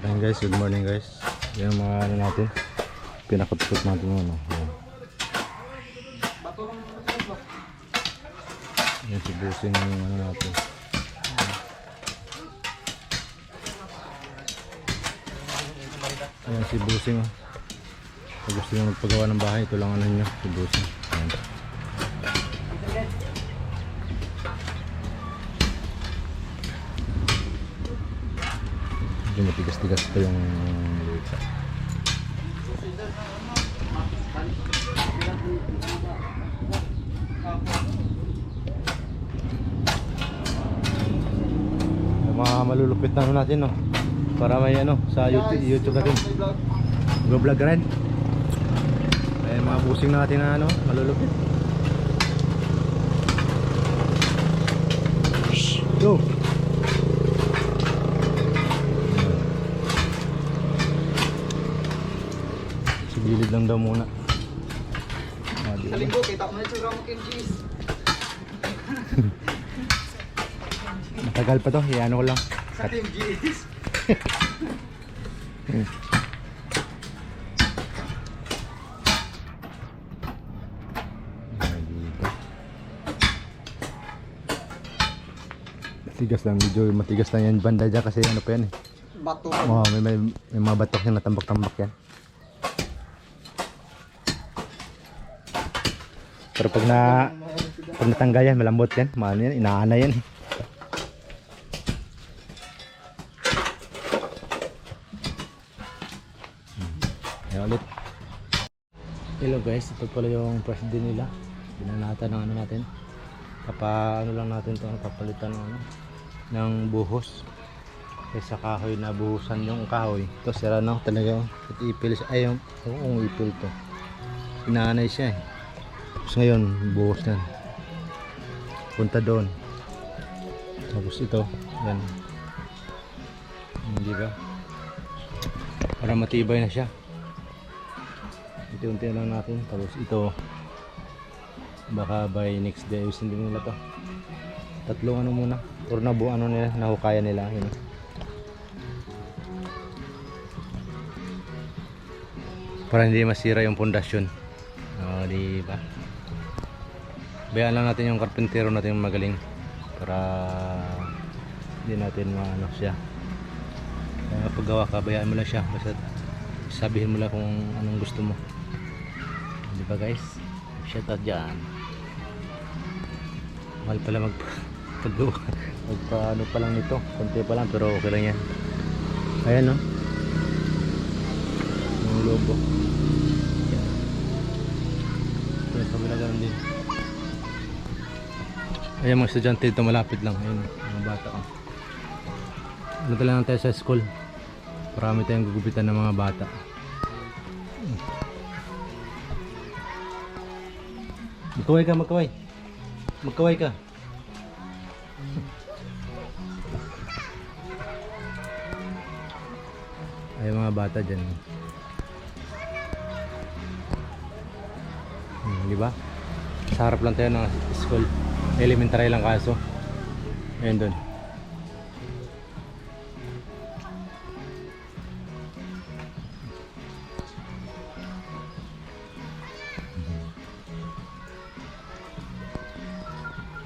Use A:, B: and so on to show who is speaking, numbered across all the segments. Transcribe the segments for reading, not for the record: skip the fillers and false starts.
A: Ayan guys, good morning guys. Yan yung mga ano natin. Pinakot-kot natin yung ano. Yan si Busing yung ano natin. Ayan si Busing oh. Pag gusto nyo magpagawa ng bahay, ito lang ano nyo, si Busing. Ayan. Medyo matigas-tigas pa yung lupa. Yung mga malulupit na ano natin no, para may ano sa YouTube natin, go vlog rin. Ay mga busing natin na ano malulupit. Go. Gilid lang daw muna.
B: Sa linggo, kita mo na yung ramo king cheese.
A: Matagal pa to, iano ko lang.
B: Sa team cheese.
A: Matigas lang, medyo matigas lang yan banda dyan kasi ano pa yan eh.
B: Bato.
A: Oh, may mga batok yan natambak-tambak yan. Pero pag natanggal yan, malambot yan, maano yan, inaana yan. Ayan ulit. Hello guys, ito pala yung president nila. Binanatan ng ano natin. Ano lang natin ito, papalitan ng ano, ng buhos. Kaysa kahoy na buhusan yung kahoy. Ito sira na talaga. Ipil siya. Ay, yung ipil to. Inaanay siya eh. Tapos ngayon, buhos yan. Punta doon. Tapos ito, yan. Hindi ba? Para matibay na siya. Unti-unti lang natin. Tapos ito, baka by next day, ayusin din nila to. Tatlong ano muna. Or nabuo ano nila, nahukaya nila. Yun. Para hindi masira yung pundasyon. O, di ba? Bayaan lang natin yung karpentero natin yung magaling para hindi natin maano siya. Paggawa ka, bayaan mo lang siya, basta sabihin mo lang kung anong gusto mo, di ba guys? Shout out dyan. Mahal pala magpagawa ano pa lang nito, konti pa lang pero okay lang yan. Ayan no, yung logo yan, sabi na ganun din. Ayan mga estudyante dito malapit lang. Ayun mga bata ko. Ano talaga tayo sa school. Marami tayong gugupitan ng mga bata. Magkaway ka, magkaway. Magkaway ka. Ay mga bata dyan. Di ba? Sa harap lang tayo ng school. Elementary lang kaso. Ayun doon.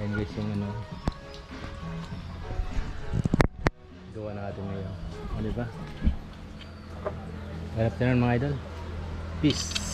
A: Ayun guys yung ano gawa natin ngayon. O diba? Hanap tayo mga idol. Peace.